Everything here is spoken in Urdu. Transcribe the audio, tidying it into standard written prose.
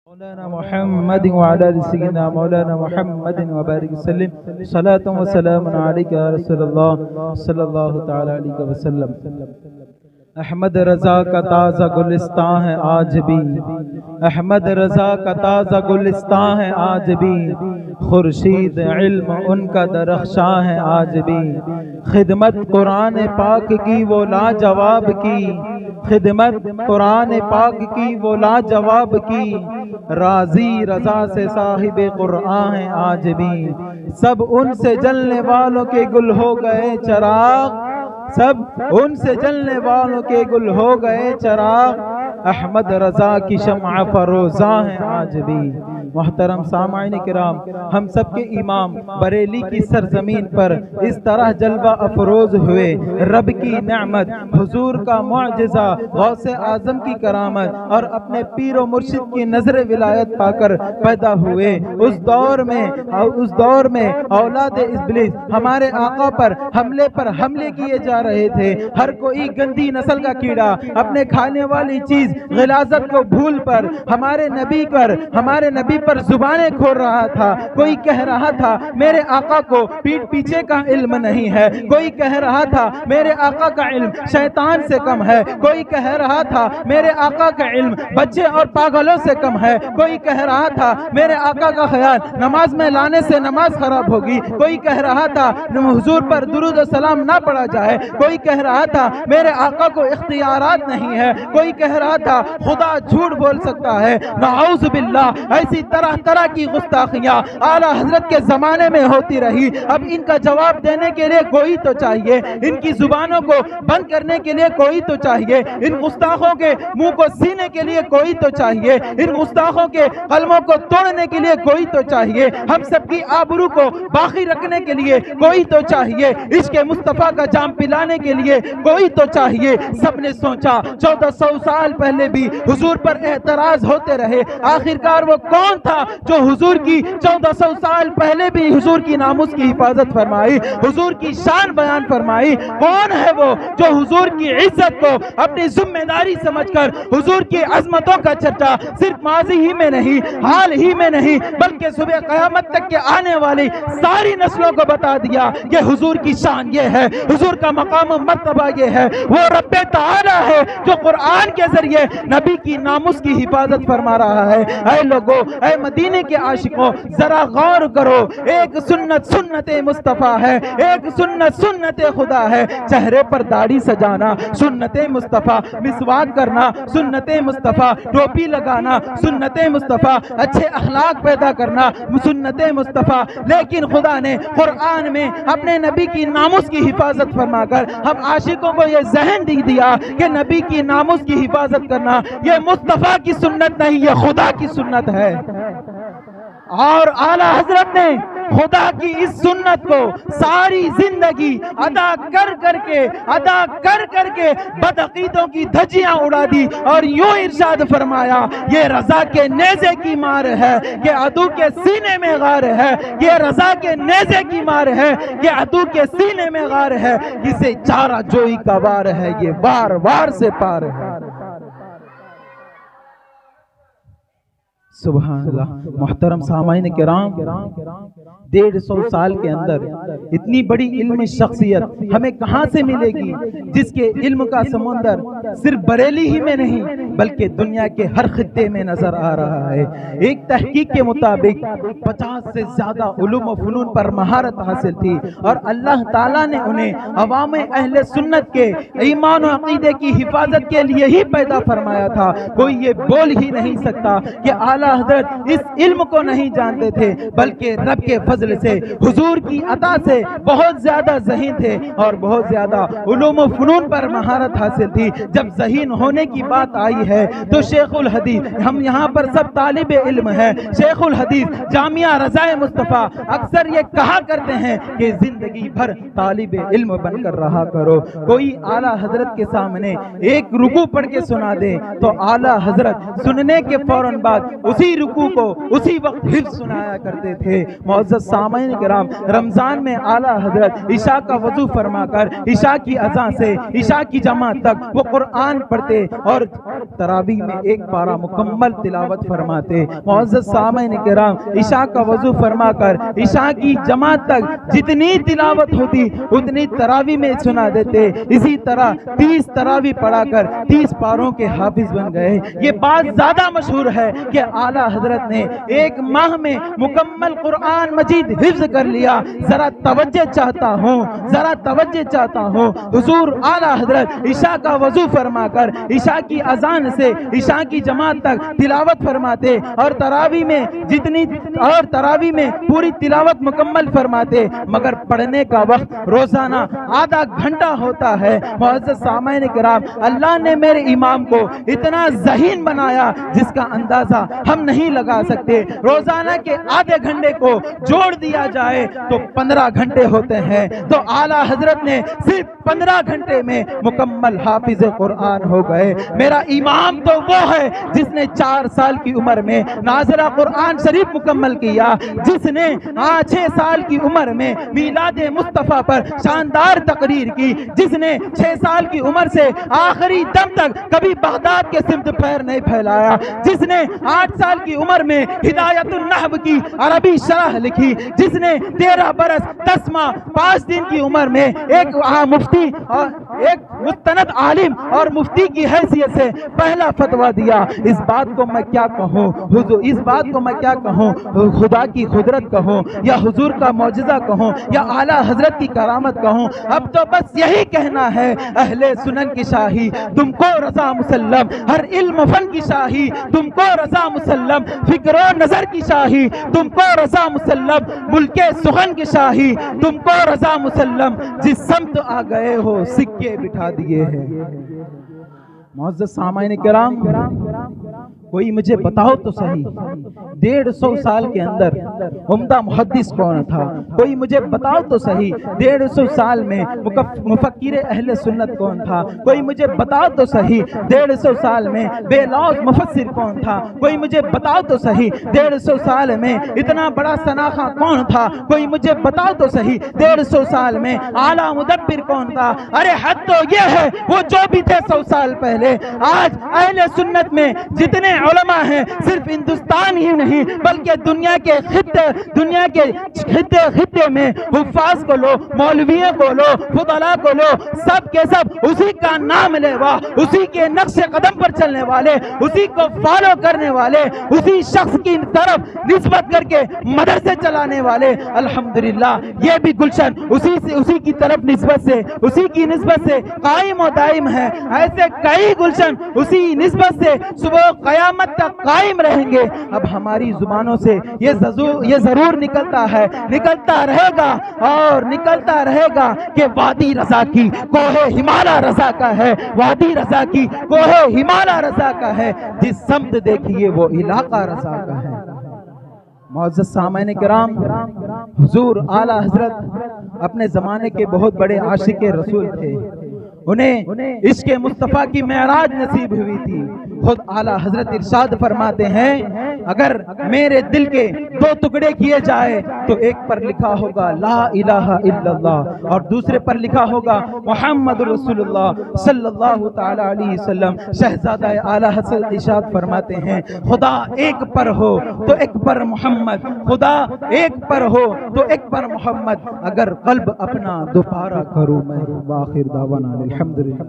مولانا محمد وعلى آل سيدنا مولانا محمد وبارك وسلم صلاة وسلام عليك يا رسول الله صلی اللہ تعالی علیہ وسلم۔ احمد رضا کا تازہ گلستان ہے آج بھی، احمد رضا کا تازہ گلستان ہے آج بھی، خورشید علم ان کا درخشاں ہے آج بھی، خدمت قرآن پاک کی وہ لاجواب کی، خدمت قرآن پاک کی وہ لاجواب کی، راضی رضا سے صاحب قرآن ہے آج بھی، سب ان سے جلنے والوں کے گل ہو گئے چراغ، سب ان سے جلنے والوں کے گل ہو گئے چراغ، احمد رضا کی شمع فروزاں ہے آج بھی۔ محترم سامعین کرام، ہم سب کے امام بریلی کی سرزمین پر اس طرح جلوہ افروز ہوئے، رب کی نعمت، حضور کا معجزہ، غوث اعظم کی کرامت اور اپنے پیر و مرشد کی نظر ولایت پا کر پیدا ہوئے۔ اس دور میں اولاد ابلیس ہمارے آقا پر حملے کیے جا رہے تھے، ہر کوئی گندی نسل کا کیڑا اپنے کھانے والی چیز غلاظت کو بھول پر ہمارے نبی پر زبانیں کھول رہا تھا۔ کوئی کہہ رہا تھا میرے آقا کو پیٹھ پیچھے کا علم نہیں ہے، کوئی کہہ رہا تھا میرے آقا کا علم شیطان سے کم ہے، کوئی کہہ رہا تھا میرے آقا کا علم بچے اور پاگلوں سے کم ہے، کوئی کہہ رہا تھا میرے آقا کا خیال نماز میں لانے سے نماز خراب ہوگی، کوئی کہہ رہا تھا حضور پر درود و سلام نہ پڑھا جائے، کوئی کہہ رہا تھا میرے آقا کو اختیارات نہیں ہے، کوئی کہہ رہا تھا خدا جھوٹ بول سکتا ہے۔ نعوذ باللہ، ایسی طرح کی گستاخیاں اعلیٰ حضرت کے زمانے میں ہوتی رہی۔ اب ان کا جواب دینے کے لیے کوئی تو چاہیے، ان کی زبانوں کو بند کرنے کے لیے کوئی تو چاہیے، ان گستاخوں کے منہ کو سینے کے لیے کوئی تو چاہیے، ان گستاخوں کے قلموں کو توڑنے کے لیے کوئی تو چاہیے، ہم سب کی آبرو کو باقی رکھنے کے لیے کوئی تو چاہیے، عشق مصطفیٰ کا جام پلانے کے لیے کوئی تو چاہیے۔ سب نے سوچا 1400 سال پہلے بھی حضور پر اعتراض ہوتے رہے، آخرکار وہ کون تھا جو حضور کی 1400 سال پہلے بھی حضور کی ناموس کی حفاظت فرمائی، حضور کی شان بیان فرمائی؟ کون ہے وہ جو حضور کی عزت کو اپنی ذمہ داری سمجھ کر حضور کی عظمتوں کا چرچا صرف ماضی ہی میں نہیں، حال ہی میں نہیں، بلکہ صبح قیامت تک کے آنے والی ساری نسلوں کو بتا دیا کہ حضور کی شان یہ ہے، حضور کا مقام و مرتبہ یہ ہے؟ وہ رب تعالی ہے جو قرآن کے ذریعے نبی کی ناموس کی حفاظت فرما رہا ہے۔ اے لوگو، اے مدینے کے عاشقوں، ذرا غور کرو، ایک سنت مصطفیٰ ہے، ایک سنت خدا ہے، چہرے پر داڑھی سجانا سنت مصطفیٰ، مسواک کرنا سنت مصطفیٰ، ٹوپی لگانا سنت مصطفیٰ، اچھے اخلاق پیدا کرنا سنت مصطفیٰ، لیکن خدا نے قرآن میں اپنے نبی کی ناموس کی حفاظت فرما کر ہم عاشقوں کو یہ ذہن دیا کہ نبی کی ناموس کی حفاظت کرنا یہ مصطفیٰ کی سنت نہیں، یہ خدا کی سنت ہے۔ اور اعلیٰ حضرت نے خدا کی اس سنت کو ساری زندگی ادا کر کے بدعقیدوں کی دھجیاں اڑا دی اور یوں ارشاد فرمایا، یہ رضا کے نیزے کی مار ہے، یہ عدو کے سینے میں غار ہے، یہ رضا کے نیزے کی مار ہے، یہ عدو کے سینے میں غار ہے، اسے چارہ جوئی کا وار ہے، یہ وار سے پار ہے۔ سبحان اللہ۔ محترم سامعین کرام، 150 سال کے اندر اتنی بڑی علمی شخصیت ہمیں کہاں سے ملے گی جس کے علم کا سمندر صرف بریلی ہی میں نہیں بلکہ دنیا کے ہر خطے میں نظر آ رہا ہے۔ ایک تحقیق کے مطابق 50 سے زیادہ علوم و فنون پر مہارت حاصل تھی اور اللہ تعالیٰ نے انہیں عوام اہل سنت کے ایمان و عقیدے کی حفاظت کے لیے ہی پیدا فرمایا تھا۔ کوئی یہ بول ہی نہیں سکتا کہ اعلیٰ حضرت اس علم کو نہیں جانتے تھے، بلکہ رب کے فضل سے، حضور کی عطا سے بہت زیادہ ذہین تھے اور بہت زیادہ علوم و فنون پر مہارت حاصل تھی۔ جب ذہین ہونے کی بات آئی ہے تو شیخ الحدیث، ہم یہاں پر سب طالب علم ہیں، شیخ الحدیث جامعہ رضائے مصطفیٰ اکثر یہ کہا کرتے ہیں کہ زندگی بھر طالب علم بن کر رہا کرو۔ کوئی اعلیٰ حضرت کے سامنے ایک رکوع پڑھ کے سنا دے تو اعلیٰ حضرت سننے کے فوراً بعد اسی رکوع کو اسی وقت حفظ سنایا کرتے تھے۔ معزز سامعین کرام، رمضان میں اعلیٰ حضرت عشاء کا وضو فرما کر عشاء کی اذان سے عشاء کی جماعت تک وہ قرآن پڑھتے اور تراویح میں ایک پارہ مکمل تلاوت فرماتے۔ معزز سامعین کرام، عشاء کا وضو فرما کر عشاء کی جماعت تک جتنی تلاوت ہوتی اتنی تراویح میں سنا دیتے۔ اسی طرح 30 تراویح پڑھا کر 30 پاروں کے حافظ بن گئے۔ یہ بات زیادہ مشہور ہے کہ اعلیٰ حضرت نے ایک ماہ میں مکمل قرآن مجید حفظ کر لیا۔ ذرا توجہ چاہتا ہوں، ذرا توجہ چاہتا ہوں، حضور اعلیٰ حضرت عشاء کا وضو فرما کر عشاء کی اذان سے عشاء کی جماعت تک تلاوت فرماتے اور تراویح میں پوری تلاوت مکمل فرماتے، مگر پڑھنے کا وقت روزانہ آدھا گھنٹہ ہوتا ہے۔ معزز سامعین کرام، اللہ نے میرے امام کو اتنا ذہین بنایا جس کا اندازہ ہم نہیں لگا سکتے۔ روزانہ کے آدھے گھنٹے کو جوڑ دیا جائے تو 15 گھنٹے ہوتے ہیں، تو اعلیٰ حضرت نے صرف 15 گھنٹے میں مکمل حافظ قرآن ہو گئے۔ میرا امام تو وہ ہے جس نے 4 سال کی عمر میں ناظرہ قرآن شریف مکمل کیا، جس نے 6 سال کی عمر میں میلاد مصطفیٰ پر شاندار تقریر کی، جس نے 6 سال کی عمر سے آخری دم تک کبھی بغداد کے سمت پیر نہیں پھیلایا، جس نے 8 سال کی عمر میں ہدایت النحو کی عربی شرح لکھی، جس نے 13 برس 10 ماہ 5 دن کی عمر میں ایک مفتی اور ایک مستند عالم اور مفتی کی حیثیت سے پہلا فتویٰ دیا۔ اس بات کو میں کیا کہوں حضور، اس بات کو میں کیا کہوں، خدا کی قدرت کہوں یا حضور کا معجزہ کہوں یا اعلیٰ حضرت کی کرامت کہوں؟ اب تو بس یہی کہنا ہے، اہل سنن کی شاہی تم کو رضا مسلم، ہر علم فن کی شاہی تم کو رضا مسلم، فکر و نظر کی شاہی تم کو رضا مسلم، ملک سخن کی شاہی تم کو رضا مسلم، جس سمت آ گئے ہو سکے بٹھا دیے ہیں۔ معزز سامعین کرام، کوئی مجھے بتاؤ تو صحیح 150 سال کے اندر عمدہ محدث کون تھا؟ کوئی مجھے بتاؤ تو صحیح 150 سال میں مفکر اہل سنت کون تھا؟ کوئی مجھے بتاؤ تو صحیح 150 سال میں بے لوث مفسر کون تھا؟ کوئی مجھے بتاؤ تو صحیح 150 سال میں اتنا بڑا سناخہ کون تھا؟ کوئی مجھے بتاؤ تو صحیح 150 سال میں اعلیٰ مدبر کون تھا؟ ارے حد تو یہ ہے وہ جو بھی تھے 100 سال پہلے۔ آج اہل سنت میں جتنے علماء ہیں صرف ہندوستان ہی نہیں بلکہ دنیا کے خطے میں حفاظ کو لو، مولویوں کو لو، فضلاء کو لو، سب کے سب اسی کا نام لیوا، اسی کے نقش قدم پر چلنے والے، اسی کو فالو کرنے والے، اسی شخص کی طرف نسبت کر کے مدرسے چلانے والے۔ الحمدللہ یہ بھی گلشن اسی کی طرف اسی کی نسبت سے قائم و دائم ہے۔ ایسے کئی گلشن اسی نسبت سے صبح قیامت تک قائم رہیں گے۔ اب ہماری زبانوں سے یہ ضرور نکلتا رہے گا اور نکلتا رہے گا کہ وادی رضا کی کوہ ہمالا رضا کا ہے، وادی رضا کی کوہ ہمالا رضا کا ہے، جس سمت دیکھیے وہ علاقہ رضا کا ہے۔ معزز سامعین کرام، حضور اعلیٰ حضرت اپنے زمانے کے بہت بڑے عاشق رسول تھے، انہیں عشق مصطفیٰ کی معراج نصیب ہوئی تھی۔ خود اعلیٰ حضرت ارشاد فرماتے ہیں، اگر میرے دل کے 2 ٹکڑے کیے جائے تو ایک پر لکھا ہوگا لا الہ الا اللہ اور دوسرے پر لکھا ہوگا محمد رسول اللہ صلی اللہ تعالی علیہ وسلم۔ شہزادہ اعلیٰ حضرت ارشاد فرماتے ہیں، خدا ایک پر ہو تو ایک پر محمد، خدا ایک پر ہو تو ایک پر محمد، اگر قلب اپنا دوبارہ کروں میں۔ وآخر دعوانا الحمدللہ۔